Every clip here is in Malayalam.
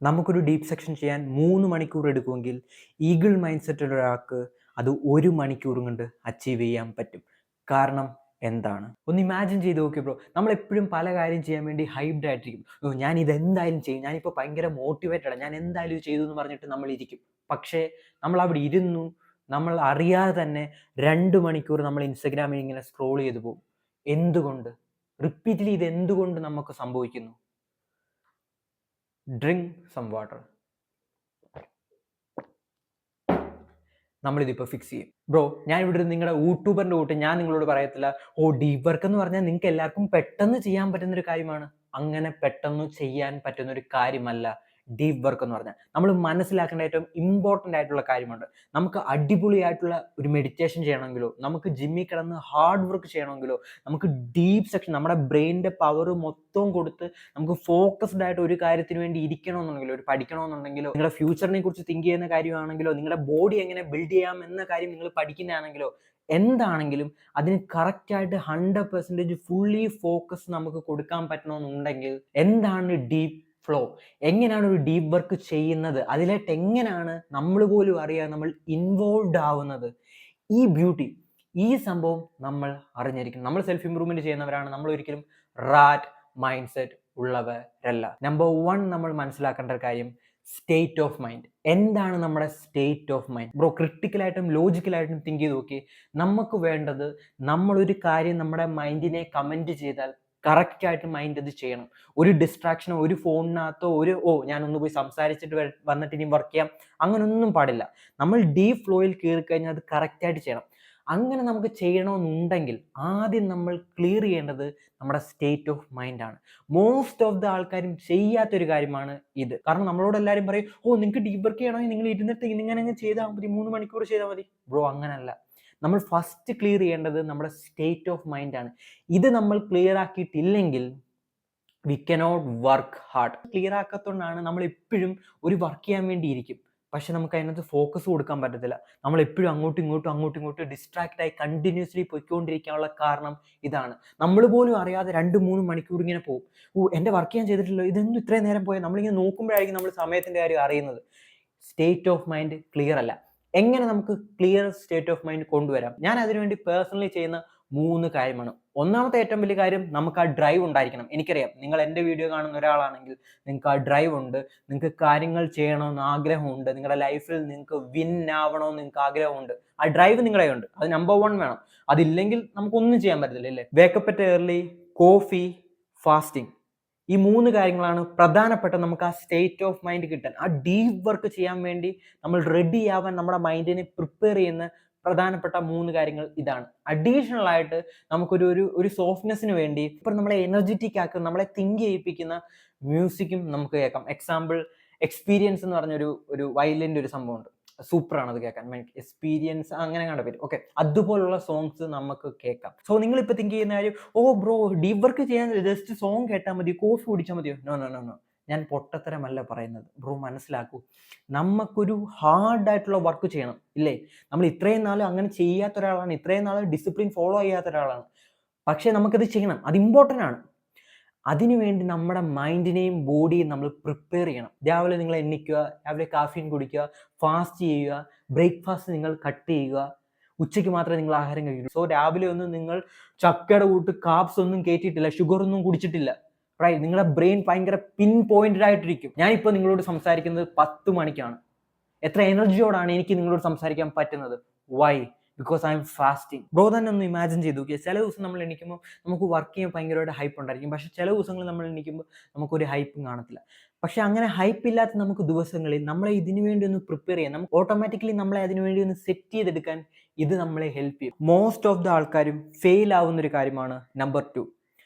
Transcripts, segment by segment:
നമുക്കൊരു ഡീപ്പ് സെക്ഷൻ ചെയ്യാൻ 3 മണിക്കൂർ എടുക്കുമെങ്കിൽ ഈഗിൾ മൈൻഡ് സെറ്റ് ഒരാൾക്ക് അത് 1 മണിക്കൂർ കൊണ്ട് അച്ചീവ് ചെയ്യാൻ പറ്റും. കാരണം എന്താണ്? ഒന്ന് ഇമാജിൻ ചെയ്ത് നോക്കിയോ ബ്രോ. നമ്മളെപ്പോഴും പല കാര്യം ചെയ്യാൻ വേണ്ടി ഹൈപ്ഡ് ആയിട്ടിരിക്കും. ഞാൻ ഇതെന്തായാലും ചെയ്യും, ഞാനിപ്പോൾ ഭയങ്കര മോട്ടിവേറ്റഡാണ്, ഞാൻ എന്തായാലും ഇത് ചെയ്തു എന്ന് പറഞ്ഞിട്ട് നമ്മൾ ഇരിക്കും. പക്ഷേ നമ്മൾ അവിടെ ഇരുന്നു, നമ്മൾ അറിയാതെ തന്നെ 2 മണിക്കൂർ നമ്മൾ ഇൻസ്റ്റഗ്രാമിൽ ഇങ്ങനെ സ്ക്രോൾ ചെയ്തു പോകും. എന്തുകൊണ്ട്? റിപ്പീറ്റ്ലി ഇത് എന്തുകൊണ്ട് നമുക്ക് സംഭവിക്കുന്നു? Drink some water. നമ്മളിതിപ്പോൾ ഫിക്സ് ചെയ്യും. ബ്രോ, ഞാൻ ഇവിടെ നിങ്ങളുടെ യൂട്യൂബറിൻ്റെ കൂട്ട് ഞാൻ നിങ്ങളോട് പറയത്തില്ല, ഡീപ് വർക്ക് എന്ന് പറഞ്ഞാൽ നിങ്ങൾക്ക് എല്ലാവർക്കും പെട്ടെന്ന് ചെയ്യാൻ പറ്റുന്നൊരു കാര്യമാണ്. അങ്ങനെ പെട്ടെന്ന് ചെയ്യാൻ പറ്റുന്നൊരു കാര്യമല്ല ഡീപ് വർക്ക് എന്ന് പറഞ്ഞാൽ. നമ്മൾ മനസ്സിലാക്കേണ്ട ഏറ്റവും ഇമ്പോർട്ടൻ്റ് ആയിട്ടുള്ള കാര്യമുണ്ട്. നമുക്ക് അടിപൊളിയായിട്ടുള്ള ഒരു മെഡിറ്റേഷൻ ചെയ്യണമെങ്കിലോ, നമുക്ക് ജിമ്മിൽ കിടന്ന് ഹാർഡ് വർക്ക് ചെയ്യണമെങ്കിലോ, നമുക്ക് ഡീപ്പ് സെക്ഷൻ നമ്മുടെ ബ്രെയിനിൻ്റെ പവർ മൊത്തം കൊടുത്ത് നമുക്ക് ഫോക്കസ്ഡ് ആയിട്ട് ഒരു കാര്യത്തിന് വേണ്ടി ഇരിക്കണമെന്നുണ്ടെങ്കിലോ, ഒരു പഠിക്കണമെന്നുണ്ടെങ്കിലോ, നിങ്ങളുടെ ഫ്യൂച്ചറിനെ കുറിച്ച് തിങ്ക് ചെയ്യുന്ന കാര്യമാണെങ്കിലോ, നിങ്ങളുടെ ബോഡി എങ്ങനെ ബിൽഡ് ചെയ്യാം എന്ന കാര്യം നിങ്ങൾ പഠിക്കുന്നതാണെങ്കിലോ, എന്താണെങ്കിലും അതിന് കറക്റ്റായിട്ട് 100% ഫുള്ളി ഫോക്കസ് നമുക്ക് കൊടുക്കാൻ പറ്റണമെന്നുണ്ടെങ്കിൽ എന്താണ് ഡീപ്പ് ഫ്ലോ, എങ്ങനെയാണ് ഒരു ഡീപ്പ് വർക്ക് ചെയ്യുന്നത്, അതിലായിട്ട് എങ്ങനെയാണ് നമ്മൾ പോലും അറിയാതെ നമ്മൾ ഇൻവോൾവ് ആവുന്നത്, ഈ ബ്യൂട്ടി, ഈ സംഭവം നമ്മൾ അറിഞ്ഞിരിക്കണം. നമ്മൾ സെൽഫ് ഇംപ്രൂവ്മെന്റ് ചെയ്യുന്നവരാണ്. നമ്മൾ ഒരിക്കലും റാറ്റ് മൈൻഡ് സെറ്റ് ഉള്ളവരല്ല. നമ്പർ 1 നമ്മൾ മനസ്സിലാക്കേണ്ട കാര്യം സ്റ്റേറ്റ് ഓഫ് മൈൻഡ്. എന്താണ് നമ്മുടെ സ്റ്റേറ്റ് ഓഫ് മൈൻഡ്? ബ്രോ, ക്രിട്ടിക്കലായിട്ടും ലോജിക്കലായിട്ടും തിങ്ക് ചെയ്ത് നോക്കി. നമുക്ക് വേണ്ടത് നമ്മളൊരു കാര്യം നമ്മുടെ മൈൻഡിനെ കമൻറ്റ് ചെയ്താൽ കറക്റ്റായിട്ട് മൈൻഡ് അത് ചെയ്യണം. ഒരു ഡിസ്ട്രാക്ഷനോ, ഒരു ഫോണിനകത്തോ, ഞാനൊന്ന് പോയി സംസാരിച്ചിട്ട് വന്നിട്ട് ഇനി വർക്ക് ചെയ്യാം, അങ്ങനൊന്നും പാടില്ല. നമ്മൾ ഡീപ്പ് ഫ്ലോയിൽ കയറി കഴിഞ്ഞാൽ അത് കറക്റ്റായിട്ട് ചെയ്യണം. അങ്ങനെ നമുക്ക് ചെയ്യണമെന്നുണ്ടെങ്കിൽ ആദ്യം നമ്മൾ ക്ലിയർ ചെയ്യേണ്ടത് നമ്മുടെ സ്റ്റേറ്റ് ഓഫ് മൈൻഡ് ആണ്. മോസ്റ്റ് ഓഫ് ദ ആൾക്കാരും ചെയ്യാത്തൊരു കാര്യമാണ് ഇത്. കാരണം നമ്മളോട് എല്ലാവരും പറയും, നിങ്ങൾക്ക് ഡീപ്പ് വർക്ക് ചെയ്യണമെങ്കിൽ നിങ്ങൾ ഇരുന്നിട്ട് ഇങ്ങനെ ചെയ്താൽ മതി, 3 മണിക്കൂർ ചെയ്താൽ മതി. ബ്രോ, അങ്ങനല്ല. നമ്മൾ ഫസ്റ്റ് ക്ലിയർ ചെയ്യേണ്ടത് നമ്മുടെ സ്റ്റേറ്റ് ഓഫ് മൈൻഡ് ആണ്. ഇത് നമ്മൾ ക്ലിയർ ആക്കിയിട്ടില്ലെങ്കിൽ we cannot work hard. Clear ആക്കാത്തതുകൊണ്ടാണ് നമ്മൾ എപ്പോഴും ഒരു വർക്ക് ചെയ്യാൻ വേണ്ടി ഇരിക്കും, പക്ഷെ നമുക്ക് അതിനകത്ത് ഫോക്കസ് കൊടുക്കാൻ പറ്റത്തില്ല. നമ്മൾ എപ്പോഴും അങ്ങോട്ടും ഇങ്ങോട്ടും ഡിസ്ട്രാക്റ്റ് ആയി കണ്ടിന്യൂസ്ലി പോയിക്കൊണ്ടിരിക്കാനുള്ള കാരണം ഇതാണ്. നമ്മൾ പോലും അറിയാതെ 2-3 മണിക്കൂർ ഇങ്ങനെ പോകും. എൻ്റെ വർക്ക് ചെയ്യാൻ ചെയ്തിട്ടില്ലോ, ഇതൊന്നും ഇത്രയും നേരം പോയാൽ നമ്മളിങ്ങനെ നോക്കുമ്പോഴായിരിക്കും നമ്മൾ സമയത്തിൻ്റെ കാര്യം അറിയുന്നത്. സ്റ്റേറ്റ് ഓഫ് മൈൻഡ് ക്ലിയർ അല്ല. എങ്ങനെ നമുക്ക് ക്ലിയർ സ്റ്റേറ്റ് ഓഫ് മൈൻഡ് കൊണ്ടുവരാം? ഞാൻ അതിനുവേണ്ടി പേഴ്സണലി ചെയ്യുന്ന 3 കാര്യമാണ്. ഒന്നാമത്തെ ഏറ്റവും വലിയ കാര്യം, നമുക്ക് ആ ഡ്രൈവ് ഉണ്ടായിരിക്കണം. എനിക്കറിയാം, നിങ്ങൾ എൻ്റെ വീഡിയോ കാണുന്ന ഒരാളാണെങ്കിൽ നിങ്ങൾക്ക് ആ ഡ്രൈവ് ഉണ്ട്, നിങ്ങൾക്ക് കാര്യങ്ങൾ ചെയ്യണമെന്ന് ആഗ്രഹമുണ്ട്, നിങ്ങളുടെ ലൈഫിൽ നിങ്ങൾക്ക് വിൻ ആവണമെന്ന് നിങ്ങൾക്ക് ആഗ്രഹമുണ്ട്. ആ ഡ്രൈവ് നിങ്ങളുടെ ഉണ്ട്, അത് നമ്പർ 1 വേണം. അതില്ലെങ്കിൽ നമുക്കൊന്നും ചെയ്യാൻ പറ്റത്തില്ല, അല്ലേ? Wake up at early, coffee, fasting, ഈ 3 കാര്യങ്ങളാണ് പ്രധാനപ്പെട്ട നമുക്ക് ആ സ്റ്റേറ്റ് ഓഫ് മൈൻഡ് കിട്ടാൻ, ആ ഡീപ്പ് വർക്ക് ചെയ്യാൻ വേണ്ടി നമ്മൾ റെഡി ആവാൻ നമ്മുടെ മൈൻഡിനെ പ്രിപ്പയർ ചെയ്യുന്ന പ്രധാനപ്പെട്ട 3 കാര്യങ്ങൾ ഇതാണ്. അഡീഷണൽ ആയിട്ട് നമുക്കൊരു ഒരു സോഫ്റ്റ്നെസ്സിന് വേണ്ടി ഇപ്പം നമ്മളെ എനർജറ്റിക് ആക്കുന്ന, നമ്മളെ തിങ്ക് ചെയ്യിപ്പിക്കുന്ന മ്യൂസിക്കും നമുക്ക് കേൾക്കാം. എക്സാമ്പിൾ, എക്സ്പീരിയൻസ് എന്ന് പറഞ്ഞൊരു വയലിൻ്റെ ഒരു സംഭവമുണ്ട്. സൂപ്പറാണ് അത് കേൾക്കാൻ. എക്സ്പീരിയൻസ് അങ്ങനെ കണ്ട പേര്. ഓക്കെ, അതുപോലുള്ള സോങ്സ് നമുക്ക് കേൾക്കാം. സോ നിങ്ങളിപ്പോൾ തിങ്ക് ചെയ്യുന്ന കാര്യം, ബ്രോ, ഡീപ്പ് വർക്ക് ചെയ്യാൻ ജസ്റ്റ് സോങ് കേട്ടാൽ മതി, കോഫി കുടിച്ചാൽ മതിയോ? നോ. ഞാൻ പൊട്ടത്തരമല്ല പറയുന്നത്. ബ്രോ, മനസ്സിലാക്കൂ. നമുക്കൊരു ഹാർഡായിട്ടുള്ള വർക്ക് ചെയ്യണം, ഇല്ലേ? നമ്മൾ ഇത്രയും നാൾ അങ്ങനെ ചെയ്യാത്ത ഒരാളാണ്, ഇത്രയും നാൾ ഡിസിപ്ലിൻ ഫോളോ ചെയ്യാത്ത ഒരാളാണ്. പക്ഷേ നമുക്കത് ചെയ്യണം, അത് ഇമ്പോർട്ടൻ്റ് ആണ്. അതിനുവേണ്ടി നമ്മുടെ മൈൻഡിനെയും ബോഡിയും നമ്മൾ പ്രിപ്പയർ ചെയ്യണം. രാവിലെ നിങ്ങൾ എണ്ണിക്കുക, രാവിലെ കാഫീൻ കുടിക്കുക, ഫാസ്റ്റ് ചെയ്യുക, ബ്രേക്ക്ഫാസ്റ്റ് നിങ്ങൾ കട്ട് ചെയ്യുക, ഉച്ചയ്ക്ക് മാത്രമേ നിങ്ങൾ ആഹാരം കഴിക്കൂ. സോ രാവിലെ ഒന്നും നിങ്ങൾ ചക്കയുടെ കൂട്ട് കാപ്സ് ഒന്നും കയറ്റിയിട്ടില്ല, ഷുഗർ ഒന്നും കുടിച്ചിട്ടില്ല, റൈറ്റ്? നിങ്ങളുടെ ബ്രെയിൻ ഭയങ്കര പിൻ പോയിന്റഡ് ആയിട്ടിരിക്കും. ഞാനിപ്പോൾ നിങ്ങളോട് സംസാരിക്കുന്നത് 10 മണിക്കാണ്. എത്ര എനർജിയോടാണ് എനിക്ക് നിങ്ങളോട് സംസാരിക്കാൻ പറ്റുന്നത്? Why? Because I'm fasting. Bro, തന്നെ ഒന്ന് ഇമാജിൻ ചെയ്ത് നോക്കിയാൽ, ചില ദിവസം നമ്മൾ എണീക്കുമ്പോൾ നമുക്ക് വർക്ക് ചെയ്യാൻ ഭയങ്കരമായിട്ട് ഹൈപ്പ് ഉണ്ടായിരിക്കും, പക്ഷേ ചില ദിവസങ്ങളിൽ നമ്മൾ എണീക്കുമ്പോൾ നമുക്കൊരു ഹൈപ്പും കാണത്തില്ല. പക്ഷെ അങ്ങനെ ഹൈപ്പ് ഇല്ലാത്ത നമുക്ക് ദിവസങ്ങളിൽ നമ്മളെ ഇതിനു വേണ്ടി ഒന്ന് പ്രിപ്പയർ ചെയ്യാൻ, നമുക്ക് ഓട്ടോമാറ്റിക്കലി നമ്മളെ അതിനു വേണ്ടി ഒന്ന് സെറ്റ് ചെയ്തെടുക്കാൻ ഇത് നമ്മളെ ഹെൽപ്പ് ചെയ്യും. മോസ്റ്റ് ഓഫ് ദ ആൾക്കാരും ഫെയിൽ ആവുന്ന ഒരു കാര്യമാണ് number 2,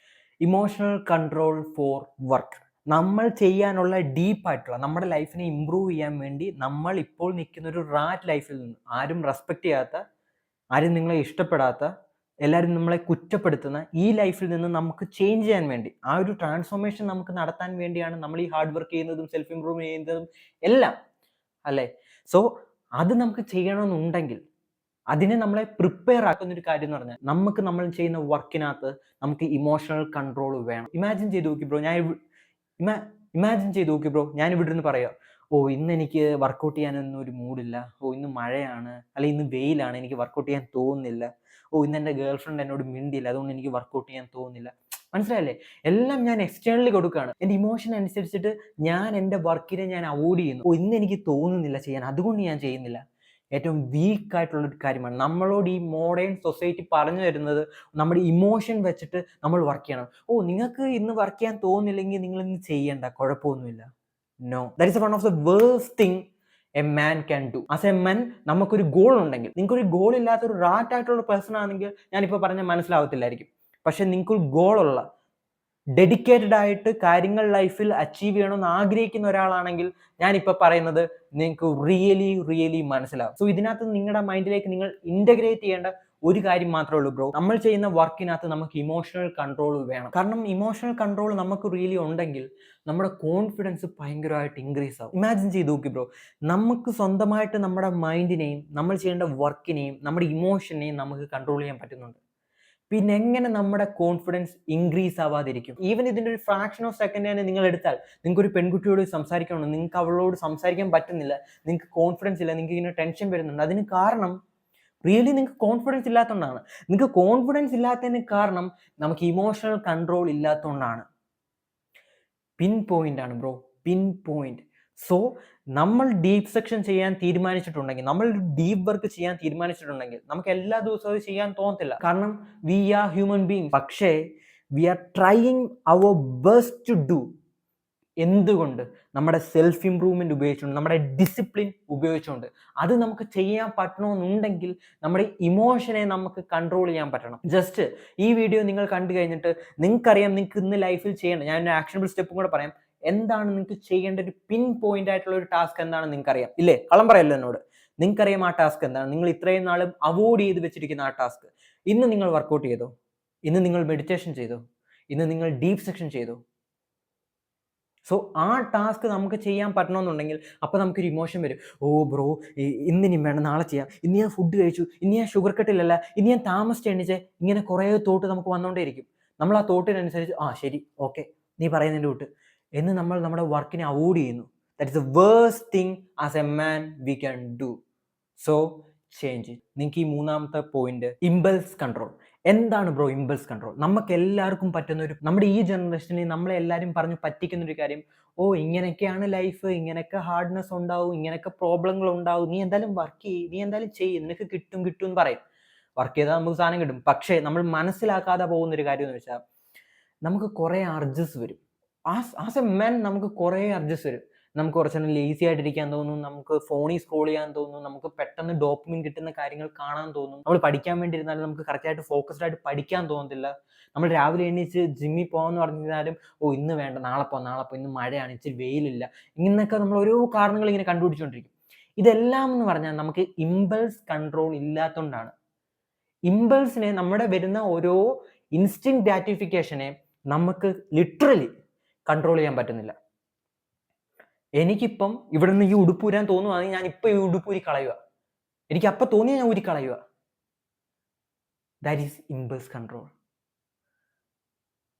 emotional control four work. നമ്മൾ ചെയ്യാനുള്ള ഡീപ്പായിട്ടുള്ള നമ്മുടെ ലൈഫിനെ ഇമ്പ്രൂവ് ചെയ്യാൻ വേണ്ടി നമ്മൾ ഇപ്പോൾ നിൽക്കുന്ന ഒരു റാറ്റ് ലൈഫിൽ നിന്ന്, ആരും റെസ്പെക്റ്റ് ചെയ്യാത്ത, ആരും നിങ്ങളെ ഇഷ്ടപ്പെടാത്ത, എല്ലാവരും നമ്മളെ കുറ്റപ്പെടുത്തുന്ന ഈ ലൈഫിൽ നിന്ന് നമുക്ക് ചേഞ്ച് ചെയ്യാൻ വേണ്ടി, ആ ഒരു ട്രാൻസ്ഫോർമേഷൻ നമുക്ക് നടത്താൻ വേണ്ടിയാണ് നമ്മൾ ഈ ഹാർഡ് വർക്ക് ചെയ്യുന്നതും സെൽഫ് ഇംപ്രൂവ് ചെയ്യുന്നതും എല്ലാം, അല്ലേ? സോ അത് നമുക്ക് ചെയ്യണമെന്നുണ്ടെങ്കിൽ അതിനെ നമ്മളെ പ്രിപ്പയർ ആക്കുന്ന ഒരു കാര്യം എന്ന് പറഞ്ഞാൽ, നമ്മൾ ചെയ്യുന്ന വർക്കിനകത്ത് നമുക്ക് ഇമോഷണൽ കൺട്രോൾ വേണം. ഇമാജിൻ ചെയ്ത് നോക്കി ബ്രോ, ഇമാജിൻ ചെയ്ത് നോക്കി ബ്രോ, ഞാൻ ഇവിടെ നിന്ന് പറയാം, ഓ ഇന്ന് എനിക്ക് വർക്കൗട്ട് ചെയ്യാനൊന്നും ഒരു മൂഡില്ല, ഓ ഇന്ന് മഴയാണ്, അല്ലെങ്കിൽ ഇന്ന് വെയിലാണ്, എനിക്ക് വർക്കൗട്ട് ചെയ്യാൻ തോന്നുന്നില്ല, ഓ ഇന്ന് എൻ്റെ ഗേൾ ഫ്രണ്ട് എന്നോട് മിണ്ടില്ല, അതുകൊണ്ട് എനിക്ക് വർക്കൗട്ട് ചെയ്യാൻ തോന്നുന്നില്ല. മനസ്സിലായില്ലേ? എല്ലാം ഞാൻ എക്സ്റ്റേണലി കൊടുക്കുകയാണ്. എൻ്റെ ഇമോഷൻ അനുസരിച്ചിട്ട് ഞാൻ എൻ്റെ വർക്കിനെ ഞാൻ അവോയ്ഡ് ചെയ്യുന്നു. ഓ ഇന്ന് എനിക്ക് തോന്നുന്നില്ല ചെയ്യാൻ, അതുകൊണ്ട് ഞാൻ ചെയ്യുന്നില്ല. ഏറ്റവും വീക്ക് ആയിട്ടുള്ള ഒരു കാര്യമാണ്. നമ്മളോട് ഈ മോഡേൺ സൊസൈറ്റി പറഞ്ഞു തരുന്നത് നമ്മുടെ ഇമോഷൻ വെച്ചിട്ട് നമ്മൾ വർക്ക് ചെയ്യണം. ഓ നിങ്ങൾക്ക് ഇന്ന് വർക്ക് ചെയ്യാൻ തോന്നുന്നില്ലെങ്കിൽ നിങ്ങൾ ഇന്ന് ചെയ്യണ്ട, കുഴപ്പമൊന്നുമില്ല. No, that is one of the worst thing a man can do. As a men നമുക്കൊരു ഗോൾ ഉണ്ടെങ്കിൽ, നിങ്ങൾക്കൊരു ഗോൾ ഇല്ലാത്ത ഒരു റാറ്റ് ആയിട്ടുള്ള പേഴ്സൺ ആണെങ്കിൽ ഞാനിപ്പോൾ പറഞ്ഞാൽ മനസ്സിലാവത്തില്ലായിരിക്കും. പക്ഷെ നിങ്ങൾക്കൊരു ഗോളുള്ള, ഡെഡിക്കേറ്റഡ് ആയിട്ട് കാര്യങ്ങൾ ലൈഫിൽ അച്ചീവ് ചെയ്യണമെന്ന് ആഗ്രഹിക്കുന്ന ഒരാളാണെങ്കിൽ ഞാനിപ്പോൾ പറയുന്നത് നിങ്ങൾക്ക് റിയലി മനസ്സിലാവും. സോ ഇതിനകത്ത് നിങ്ങളുടെ മൈൻഡിലേക്ക് നിങ്ങൾ ഇന്റഗ്രേറ്റ് ചെയ്യേണ്ട ഒരു കാര്യം മാത്രമേ ഉള്ളൂ ബ്രോ, നമ്മൾ ചെയ്യുന്ന വർക്കിനകത്ത് നമുക്ക് ഇമോഷണൽ കൺട്രോൾ വേണം. കാരണം ഇമോഷണൽ കൺട്രോൾ നമുക്ക് റിയലി ഉണ്ടെങ്കിൽ നമ്മുടെ കോൺഫിഡൻസ് ഭയങ്കരമായിട്ട് ഇൻക്രീസ് ആവും. ഇമാജിൻ ചെയ്ത് നോക്കി ബ്രോ, നമുക്ക് സ്വന്തമായിട്ട് നമ്മുടെ മൈൻഡിനെയും നമ്മൾ ചെയ്യേണ്ട വർക്കിനെയും നമ്മുടെ ഇമോഷനെയും നമുക്ക് കൺട്രോൾ ചെയ്യാൻ പറ്റുന്നുണ്ട്. പിന്നെ എങ്ങനെ നമ്മുടെ കോൺഫിഡൻസ് ഇൻക്രീസ് ആവാതിരിക്കും? ഈവൻ ഇതിൻ്റെ ഒരു ഫ്രാക്ഷൻ ഓഫ് സെക്കൻഡ് തന്നെ നിങ്ങൾ എടുത്താൽ, നിങ്ങൾക്ക് ഒരു പെൺകുട്ടിയോട് സംസാരിക്കണം, നിങ്ങൾക്ക് അവളോട് സംസാരിക്കാൻ പറ്റുന്നില്ല, നിങ്ങൾക്ക് കോൺഫിഡൻസ് ഇല്ല, നിങ്ങൾക്ക് ഇങ്ങനെ ടെൻഷൻ വരുന്നുണ്ട്. അതിന് കാരണം റിയലി നിങ്ങൾക്ക് കോൺഫിഡൻസ് ഇല്ലാത്തതുകൊണ്ടാണ്. നിങ്ങൾക്ക് കോൺഫിഡൻസ് ഇല്ലാത്തതിന് കാരണം നമുക്ക് ഇമോഷണൽ കൺട്രോൾ ഇല്ലാത്തതുകൊണ്ടാണ്. പിൻ പോയിന്റ് ആണ് ബ്രോ, പിൻ പോയിന്റ്. സോ നമ്മൾ ഡീപ്പ് സെക്ഷൻ ചെയ്യാൻ തീരുമാനിച്ചിട്ടുണ്ടെങ്കിൽ, നമ്മൾ ഡീപ്പ് വർക്ക് ചെയ്യാൻ തീരുമാനിച്ചിട്ടുണ്ടെങ്കിൽ നമുക്ക് എല്ലാ ദിവസവും അത് ചെയ്യാൻ തോന്നത്തില്ല. കാരണം വി ആർ ഹ്യൂമൻ ബീങ്. പക്ഷേ we are trying our best to do. എന്തുകൊണ്ട്? നമ്മുടെ സെൽഫ് ഇംപ്രൂവ്മെന്റ് ഉപയോഗിച്ചുകൊണ്ട്, നമ്മുടെ ഡിസിപ്ലിൻ ഉപയോഗിച്ചുകൊണ്ട്. അത് നമുക്ക് ചെയ്യാൻ പറ്റണമെന്നുണ്ടെങ്കിൽ നമ്മുടെ ഇമോഷനെ നമുക്ക് കൺട്രോൾ ചെയ്യാൻ പറ്റണം. ജസ്റ്റ് ഈ വീഡിയോ നിങ്ങൾ കണ്ടു കഴിഞ്ഞിട്ട് നിങ്ങൾക്കറിയാം നിങ്ങൾക്ക് ഇന്ന് ലൈഫിൽ ചെയ്യേണ്ട, ഞാൻ ഒരു ആക്ഷനബിൾ സ്റ്റെപ്പും കൂടെ പറയാം, എന്താണ് നിങ്ങൾക്ക് ചെയ്യേണ്ട ഒരു പിൻ പോയിന്റ് ആയിട്ടുള്ള ഒരു ടാസ്ക് എന്താണെന്ന് നിങ്ങൾക്കറിയാം ഇല്ലേ? കള്ളം പറയല്ലോ എന്നോട്. നിങ്ങൾക്കറിയാം ആ ടാസ്ക് എന്താണ്. നിങ്ങൾ ഇത്രയും നാളും അവോയ്ഡ് ചെയ്ത് വെച്ചിരിക്കുന്ന ആ ടാസ്ക്. ഇന്ന് നിങ്ങൾ വർക്കൗട്ട് ചെയ്തോ? ഇന്ന് നിങ്ങൾ മെഡിറ്റേഷൻ ചെയ്തോ? ഇന്ന് നിങ്ങൾ ഡീപ്പ് സെക്ഷൻ ചെയ്തോ? സോ ആ ടാസ്ക് നമുക്ക് ചെയ്യാൻ പറ്റണമെന്നുണ്ടെങ്കിൽ അപ്പോൾ നമുക്കൊരു ഇമോഷൻ വരും. ഓ ബ്രോ, ഇന്നിനി വേണം, നാളെ ചെയ്യാം, ഇന്ന് ഞാൻ ഫുഡ് കഴിച്ചു, ഇന്ന് ഞാൻ ഷുഗർ കട്ടിലല്ല, ഇന്ന് ഞാൻ താമസിച്ച് എണീച്ചേ, ഇങ്ങനെ കുറേ തോട്ട് നമുക്ക് വന്നുകൊണ്ടേയിരിക്കും. നമ്മൾ ആ തോട്ടിനനുസരിച്ച് ശരി, ഓക്കെ, നീ പറയുന്നതിൻ്റെ കൂട്ട് എന്ന് നമ്മൾ നമ്മുടെ വർക്കിനെ അവോയ്ഡ് ചെയ്യുന്നു. That is the worst thing as a man we can do. So change. നിങ്ങൾക്ക് ഈ മൂന്നാമത്തെ പോയിന്റ്, ഇമ്പൾസ് കൺട്രോൾ. എന്താണ് ബ്രോ ഇമ്പൾസ് കൺട്രോൾ? നമുക്ക് എല്ലാവർക്കും പറ്റുന്ന ഒരു, നമ്മുടെ ഈ ജനറേഷനിൽ നമ്മളെ എല്ലാവരും പറഞ്ഞ് പറ്റിക്കുന്ന ഒരു കാര്യം, ഓ ഇങ്ങനെയൊക്കെയാണ് ലൈഫ്, ഇങ്ങനെയൊക്കെ ഹാർഡ്നെസ് ഉണ്ടാവും, ഇങ്ങനെയൊക്കെ പ്രോബ്ലങ്ങൾ ഉണ്ടാവും, നീ എന്തായാലും വർക്ക് ചെയ്യ്, നീ എന്തായാലും ചെയ്യ്, നിനക്ക് കിട്ടും എന്ന് പറയും. വർക്ക് ചെയ്താൽ നമുക്ക് സാധനം കിട്ടും. പക്ഷേ നമ്മൾ മനസ്സിലാക്കാതെ പോകുന്നൊരു കാര്യം എന്ന് വെച്ചാൽ നമുക്ക് കുറേ അർജസ് വരും. ആസ് എ മെൻ നമുക്ക് കുറേ അർജസ് വരും. നമുക്ക് കുറച്ച് നേരം ലേസി ആയിട്ടിരിക്കാൻ തോന്നും, നമുക്ക് ഫോണിൽ സ്ക്രോൾ ചെയ്യാൻ തോന്നും, നമുക്ക് പെട്ടെന്ന് ഡോപ്പമിൻ കിട്ടുന്ന കാര്യങ്ങൾ കാണാൻ തോന്നും. നമ്മൾ പഠിക്കാൻ വേണ്ടി ഇരുന്നാലും നമുക്ക് കറക്റ്റായിട്ട് ഫോക്കസ്ഡ് ആയിട്ട് പഠിക്കാൻ തോന്നത്തില്ല. നമ്മൾ രാവിലെ എണീച്ച് ജിമ്മിൽ പോകാമെന്ന് പറഞ്ഞാലും ഓ ഇന്ന് വേണ്ട, നാളെ പോകാം, ഇന്ന് മഴയാണ്, ഇച്ചിരി വെയിലില്ല, ഇങ്ങനെയൊക്കെ നമ്മൾ ഓരോ കാരണങ്ങൾ ഇങ്ങനെ കണ്ടുപിടിച്ചുകൊണ്ടിരിക്കും. ഇതെല്ലാം എന്ന് പറഞ്ഞാൽ നമുക്ക് ഇമ്പൾസ് കൺട്രോൾ ഇല്ലാത്തതുകൊണ്ടാണ്. ഇമ്പൾസിനെ, നമ്മുടെ വരുന്ന ഓരോ ഇൻസ്റ്റിങ് ഗ്രാറ്റിഫിക്കേഷനെ നമുക്ക് ലിറ്ററലി കൺട്രോൾ ചെയ്യാൻ പറ്റുന്നില്ല. എനിക്കിപ്പം ഇവിടെ നിന്ന് ഈ ഉടുപ്പ് ഊരാൻ തോന്നുവാണെങ്കിൽ ഞാൻ ഇപ്പം ഈ ഉടുപ്പ് ഊരി കളയുക. എനിക്ക് അപ്പം തോന്നിയാൽ ഞാൻ ഊരി കളയുക. That is impulse control.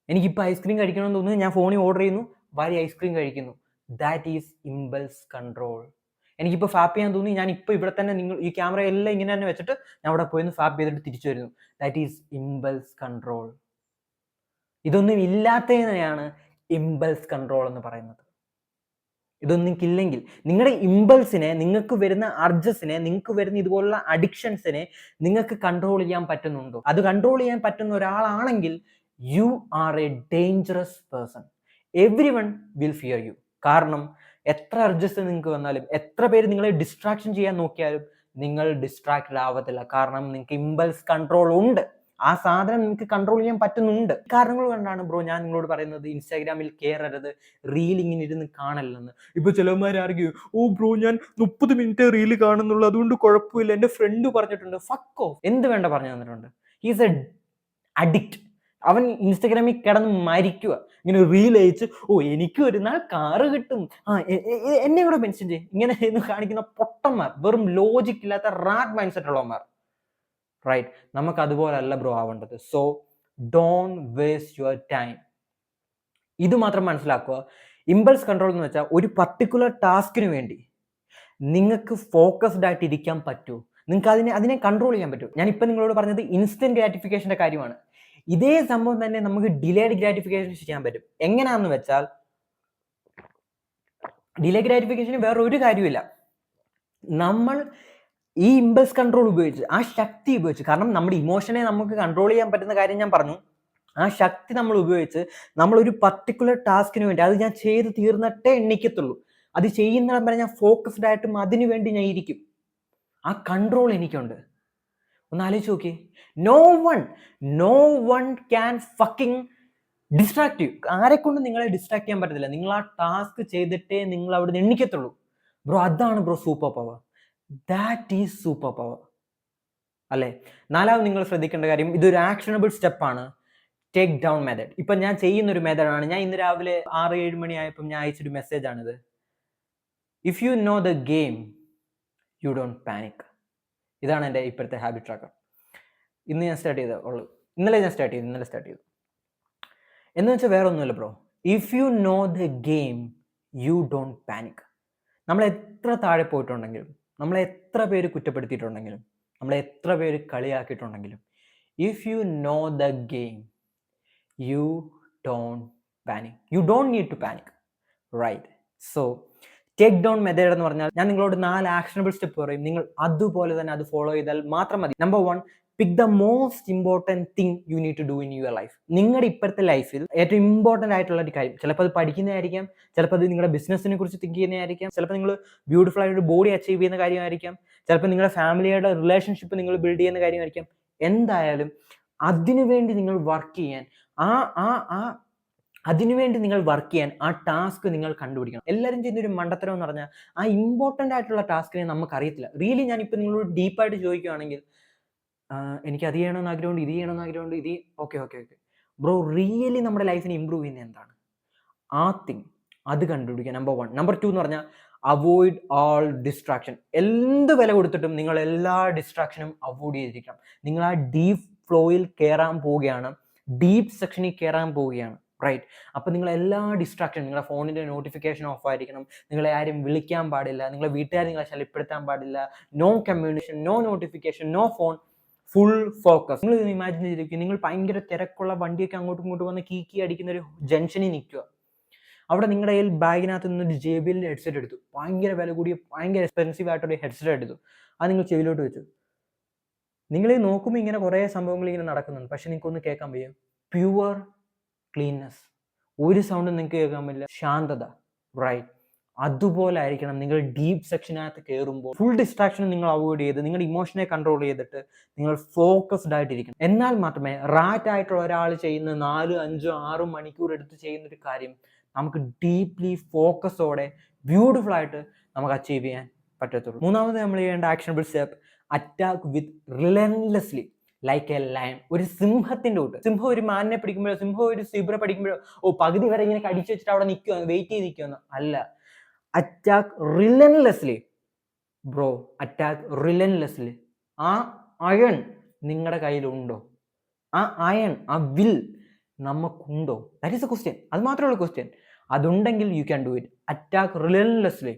എനിക്കിപ്പോൾ ഐസ്ക്രീം കഴിക്കണമെന്ന് തോന്നുന്നു, ഞാൻ ഫോണിൽ ഓർഡർ ചെയ്യുന്നു, വാരി ഐസ്ക്രീം കഴിക്കുന്നു. That is impulse control. എനിക്കിപ്പോൾ ഫാപ്പ് ചെയ്യാൻ തോന്നി, ഞാൻ ഇപ്പോൾ ഇവിടെ തന്നെ, നിങ്ങൾ ഈ ക്യാമറ എല്ലാം ഇങ്ങനെ തന്നെ വെച്ചിട്ട് ഞാൻ അവിടെ പോയി ഫാപ്പ് ചെയ്തിട്ട് തിരിച്ചു വരുന്നു. That is impulse control. ഇതൊന്നും ഇല്ലാത്തതിനെയാണ് ഇമ്പൾസ് കൺട്രോൾ എന്ന് പറയുന്നത്. ഇതൊന്നും നിങ്ങൾക്കില്ലെങ്കിൽ നിങ്ങളുടെ ഇമ്പൾസിനെ, നിങ്ങൾക്ക് വരുന്ന അർജസിനെ, നിങ്ങൾക്ക് വരുന്ന ഇതുപോലുള്ള അഡിക്ഷൻസിനെ നിങ്ങൾക്ക് കൺട്രോൾ ചെയ്യാൻ പറ്റുന്നുണ്ടോ? അത് കൺട്രോൾ ചെയ്യാൻ പറ്റുന്ന ഒരാളാണെങ്കിൽ you are A dangerous person. Every one will fear you. കാരണം എത്ര അർജസ് നിങ്ങൾക്ക് വന്നാലും, എത്ര പേര് നിങ്ങളെ ഡിസ്ട്രാക്ഷൻ ചെയ്യാൻ നോക്കിയാലും നിങ്ങൾ ഡിസ്ട്രാക്റ്റഡ് ആവത്തില്ല. കാരണം നിങ്ങൾക്ക് ഇമ്പൾസ് കൺട്രോൾ ഉണ്ട്. ആ സാധനം നിങ്ങൾക്ക് കൺട്രോൾ ചെയ്യാൻ പറ്റുന്നുണ്ട്. കാരണങ്ങൾ കൊണ്ടാണ് ബ്രോ ഞാൻ നിങ്ങളോട് പറയുന്നത് ഇൻസ്റ്റാഗ്രാമിൽ കയറരുത്, റീൽ ഇങ്ങനെ ഇരുന്ന് കാണല്ലെന്ന്. ഇപ്പൊ ചിലവന്മാരാർഗ്യൂ, ഓ ബ്രോ ഞാൻ 30 മിനിറ്റ് റീല് കാണുന്നുള്ളൂ, അതുകൊണ്ട് കുഴപ്പമില്ല, എന്റെ ഫ്രണ്ട് പറഞ്ഞിട്ടുണ്ട്. Fuck of. എന്ത് വേണ്ട പറഞ്ഞു തന്നിട്ടുണ്ട്. He's A addict. അവൻ ഇൻസ്റ്റാഗ്രാമിൽ കിടന്ന് മരിക്കുക, ഇങ്ങനെ റീൽ അയച്ച്, ഓ എനിക്ക് ഒരു നാൾ കാറ് കിട്ടും, എന്നെ കൂടെ മെൻഷൻ ചെയ്യും, ഇങ്ങനെ കാണിക്കുന്ന പൊട്ടന്മാർ, വെറും ലോജിക് ഇല്ലാത്ത റാറ്റ് മൈൻഡ് സെറ്റ് ഉള്ളവന്മാർ. റൈറ്റ്? നമുക്ക് അതുപോലെ അല്ല ബ്രോ ആവേണ്ടത്. So don't waste your time. ഇത് മാത്രം മനസ്സിലാക്കുക, ഇമ്പൾസ് കൺട്രോൾ എന്ന് വെച്ചാൽ ഒരു പർട്ടിക്കുലർ ടാസ്കിന് വേണ്ടി നിങ്ങൾക്ക് ഫോക്കസ്ഡ് ആയിട്ട് ഇരിക്കാൻ പറ്റുമോ, നിങ്ങൾക്ക് അതിനെ കൺട്രോൾ ചെയ്യാൻ പറ്റുമോ. ഞാനിപ്പോൾ നിങ്ങളോട് പറഞ്ഞത് ഇൻസ്റ്റന്റ് ഗ്രാറ്റിഫിക്കേഷൻ്റെ കാര്യമാണ്. ഇതേ സംഭവം തന്നെ നമുക്ക് ഡിലേഡ് ഗ്രാറ്റിഫിക്കേഷൻ ചെയ്യാൻ പറ്റും. എങ്ങനെയാണെന്ന് വെച്ചാൽ ഡിലേ ഗ്രാറ്റിഫിക്കേഷന് വേറെ ഒരു കാര്യമില്ല. നമ്മൾ ഈ ഇമ്പൾസ് കൺട്രോൾ ഉപയോഗിച്ച്, ആ ശക്തി ഉപയോഗിച്ച്, കാരണം നമ്മുടെ ഇമോഷനെ നമുക്ക് കൺട്രോൾ ചെയ്യാൻ പറ്റുന്ന കാര്യം ഞാൻ പറഞ്ഞു, ആ ശക്തി നമ്മൾ ഉപയോഗിച്ച് നമ്മൾ ഒരു പർട്ടിക്കുലർ ടാസ്കിന് വേണ്ടി അത് ഞാൻ ചെയ്ത് തീർന്നിട്ടേ എണ്ണിക്കത്തുള്ളൂ, അത് ചെയ്യുന്നിടം വരെ ഞാൻ ഫോക്കസ്ഡ് ആയിട്ടും അതിനു വേണ്ടി ഞാൻ ഇരിക്കും. ആ കൺട്രോൾ എനിക്കുണ്ട്. ഒന്ന് ആലോചിച്ച് നോക്കിയേ. No one can fucking distract you. ആരെക്കൊണ്ട് നിങ്ങളെ ഡിസ്ട്രാക്ട് ചെയ്യാൻ പറ്റത്തില്ല. നിങ്ങൾ ആ ടാസ്ക് ചെയ്തിട്ടേ നിങ്ങൾ അവിടെ നിന്ന് എണ്ണിക്കത്തുള്ളൂ. ബ്രോ, അതാണ് bro super power. That is super power അല്ലേ. നാലാമത് നിങ്ങൾ ശ്രദ്ധിക്കേണ്ട കാര്യം, ഇതൊരു ആക്ഷണബിൾ സ്റ്റെപ്പാണ്. Take down method. ഇപ്പം ഞാൻ ചെയ്യുന്നൊരു മെത്തേഡാണ്. ഞാൻ ഇന്ന് രാവിലെ 6-7 മണിയായപ്പം ഞാൻ അയച്ചൊരു മെസ്സേജാണിത്. If you know the game you don't panic. ഇതാണ് എൻ്റെ ഇപ്പോഴത്തെ ഹാബിറ്റ് ട്രാക്കർ. ഇന്ന് ഞാൻ സ്റ്റാർട്ട് ചെയ്തത് ഇന്നലെ സ്റ്റാർട്ട് ചെയ്തു. എന്ന് വെച്ചാൽ വേറെ ഒന്നുമില്ല bro. If you know the game you don't panic. നമ്മൾ എത്ര താഴെ പോയിട്ടുണ്ടെങ്കിലും, നമ്മളെ എത്ര പേര് കുറ്റപ്പെടുത്തിയിട്ടുണ്ടെങ്കിലും, നമ്മളെ എത്ര പേര് കളിയാക്കിയിട്ടുണ്ടെങ്കിലും, if you know the game you don't panic. You don't need to panic, right? So take down method എന്ന് പറഞ്ഞാൽ ഞാൻ നിങ്ങളോട് 4 ആക്ഷണബിൾ സ്റ്റെപ്പ് പറയും. നിങ്ങൾ അതുപോലെ തന്നെ അത് ഫോളോ ചെയ്താൽ മാത്രം മതി. Number 1, pick the most important thing you need to do in your life. നിങ്ങളുടെ ഇപ്പോഴത്തെ ലൈഫിൽ ഏറ്റവും ഇമ്പോർട്ടൻ്റ് ആയിട്ടുള്ള ഒരു കാര്യം, ചിലപ്പോൾ അത് പഠിക്കുന്നതായിരിക്കാം, ചിലപ്പോൾ അത് നിങ്ങളുടെ ബിസിനസ്സിനെ കുറിച്ച് തിങ്ക് ചെയ്യുന്നതായിരിക്കാം, ചിലപ്പോൾ നിങ്ങൾ ബ്യൂട്ടിഫുൾ ആയിട്ട് ബോഡി അച്ചീവ് ചെയ്യുന്ന കാര്യമായിരിക്കാം, ചിലപ്പോൾ നിങ്ങളുടെ ഫാമിലിയുടെ റിലേഷൻഷിപ്പ് നിങ്ങൾ ബിൽഡ് ചെയ്യുന്ന കാര്യമായിരിക്കാം. എന്തായാലും അതിനുവേണ്ടി നിങ്ങൾ വർക്ക് ചെയ്യാൻ, അതിനുവേണ്ടി നിങ്ങൾ വർക്ക് ചെയ്യാൻ ആ ടാസ്ക് നിങ്ങൾ കണ്ടുപിടിക്കണം. എല്ലാവരും ചെയ്യുന്നൊരു മണ്ടത്തരം എന്ന് പറഞ്ഞാൽ ആ ഇമ്പോർട്ടൻ്റ് ആയിട്ടുള്ള ടാസ്കിനെ നമുക്കറിയത്തില്ല. റിയലി ഞാനിപ്പോൾ നിങ്ങളോട് ഡീപ്പായിട്ട് ചോദിക്കുകയാണെങ്കിൽ, എനിക്ക് അത് ചെയ്യണമെന്ന് ആഗ്രഹമുണ്ട്, ഇത് ചെയ്യണമെന്ന് ആഗ്രഹമുണ്ട്, ഓക്കെ ബ്രോ, റിയലി നമ്മുടെ ലൈഫിനെ ഇമ്പ്രൂവ് ചെയ്യുന്നത് എന്താണ്? ആ തിങ് അത് കണ്ടുപിടിക്കുക. നമ്പർ 1. നമ്പർ 2 എന്ന് പറഞ്ഞാൽ അവോയ്ഡ് ആൾ ഡിസ്ട്രാക്ഷൻ. എന്ത് വില കൊടുത്തിട്ടും നിങ്ങൾ എല്ലാ ഡിസ്ട്രാക്ഷനും അവോയ്ഡ് ചെയ്തിരിക്കണം. നിങ്ങൾ ആ ഡീപ്പ് ഫ്ലോയിൽ കയറാൻ പോവുകയാണ്, ഡീപ്പ് സെക്ഷനിൽ കയറാൻ പോവുകയാണ്, റൈറ്റ്? അപ്പം നിങ്ങൾ എല്ലാ ഡിസ്ട്രാക്ഷനും, നിങ്ങളുടെ ഫോണിൻ്റെ നോട്ടിഫിക്കേഷൻ ഓഫ് ആയിരിക്കണം, നിങ്ങളെ ആരും വിളിക്കാൻ പാടില്ല, നിങ്ങളെ വീട്ടുകാർ നിങ്ങളെ ശല്യപ്പെടുത്താൻ പാടില്ല, no communication, no notification, no phone, full focus. നിങ്ങൾ ഇത് ഇമാജിൻ ചെയ്തിരിക്കും, നിങ്ങൾ ഭയങ്കര തിരക്കുള്ള വണ്ടിയൊക്കെ അങ്ങോട്ടും ഇങ്ങോട്ടും വന്ന് കീ അടിക്കുന്ന ഒരു ജംഗ്ഷനിൽ നിൽക്കുക. അവിടെ നിങ്ങളുടെ കയ്യിൽ ബാഗിനകത്ത് നിന്നൊരു JBL ഹെഡ്സെറ്റ് എടുത്തു, ഭയങ്കര വില കൂടിയ ഭയങ്കര എക്സ്പെൻസീവ് ആയിട്ടൊരു ഹെഡ്സെറ്റ് എടുത്തു, അത് നിങ്ങൾ ചെവിയിലോട്ട് വെച്ചു. നിങ്ങൾ നോക്കുമ്പോൾ ഇങ്ങനെ കുറേ സംഭവങ്ങൾ ഇങ്ങനെ നടക്കുന്നുണ്ട്, പക്ഷെ നിങ്ങൾക്കൊന്ന് കേൾക്കാൻ വയ്യ. പ്യുവർ ക്ലീൻനെസ്, ഒരു സൗണ്ടും നിങ്ങൾക്ക് കേൾക്കാൻ പറ്റില്ല, ശാന്തത, റൈറ്റ്? അതുപോലെ ആയിരിക്കണം നിങ്ങൾ ഡീപ്പ് സെക്ഷനകത്ത് കയറുമ്പോൾ. ഫുൾ ഡിസ്ട്രാക്ഷൻ നിങ്ങൾ അവോയ്ഡ് ചെയ്ത് നിങ്ങളുടെ ഇമോഷനെ കൺട്രോൾ ചെയ്തിട്ട് നിങ്ങൾ ഫോക്കസ്ഡ് ആയിട്ടിരിക്കണം. എന്നാൽ മാത്രമേ റാറ്റ് ആയിട്ടുള്ള ഒരാൾ ചെയ്യുന്ന 4, 5, 6 മണിക്കൂർ എടുത്ത് ചെയ്യുന്നൊരു കാര്യം നമുക്ക് ഡീപ്ലി ഫോക്കസോടെ ബ്യൂട്ടിഫുൾ ആയിട്ട് നമുക്ക് അച്ചീവ് ചെയ്യാൻ പറ്റത്തുള്ളൂ. മൂന്നാമത് നമ്മൾ ചെയ്യേണ്ട actionable step, attack with റിലൻലെസ്ലി like A lion. ഒരു സിംഹത്തിന്റെ കൂട്ട്. സിംഹം ഒരു മാനിനെ പിടിക്കുമ്പോഴോ, സിംഹം ഒരു സീബ്ര പിടിക്കുമ്പോഴോ പകുതി വരെ ഇങ്ങനെ കടിച്ചു വെച്ചിട്ട് അവിടെ നിൽക്കുക, വെയിറ്റ് ചെയ്ത് നിൽക്കുകയെന്ന് അല്ല. Attack relentlessly bro, attack relentlessly. ആ അയൺ നിങ്ങളുടെ കയ്യിലുണ്ടോ? ആ അയൺ, ആ വിൽ നമുക്കുണ്ടോ? That is a question. അത് മാത്രമുള്ള ക്വസ്റ്റ്യൻ. അതുണ്ടെങ്കിൽ you can do it. Attack relentlessly,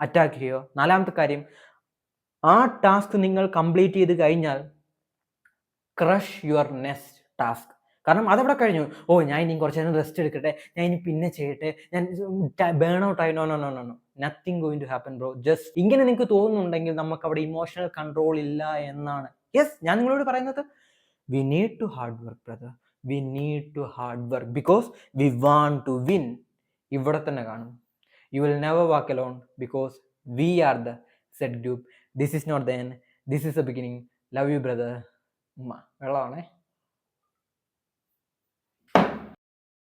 attack ചെയ്യുക. നാലാമത്തെ കാര്യം, ആ ടാസ്ക് നിങ്ങൾ കംപ്ലീറ്റ് ചെയ്ത് കഴിഞ്ഞാൽ ക്രഷ് യുവർ നെക്സ്റ്റ് ടാസ്ക്. കാരണം അതവിടെ കഴിഞ്ഞു. ഞാൻ ഇനി കുറച്ച് നേരം റെസ്റ്റ് എടുക്കട്ടെ, ഞാൻ ഇനി പിന്നെ ചെയ്യട്ടെ, ഞാൻ ബേൺ ഔട്ട് ആയി. No, nothing going to happen bro. Just ഇങ്ങനെ നിങ്ങൾക്ക് തോന്നുന്നുണ്ടെങ്കിൽ നമുക്ക് അവിടെ ഇമോഷണൽ കൺട്രോൾ ഇല്ല എന്നാണ്. യെസ്, ഞാൻ നിങ്ങളോട് പറയുന്നത്, we need to hard work brother, we need to hard work because we want to win. ഇവിടെ തന്നെ കാണും. You will never walk alone because we are the set group. This is not the end, this is the beginning. Love you brother. വെള്ളമാണേ.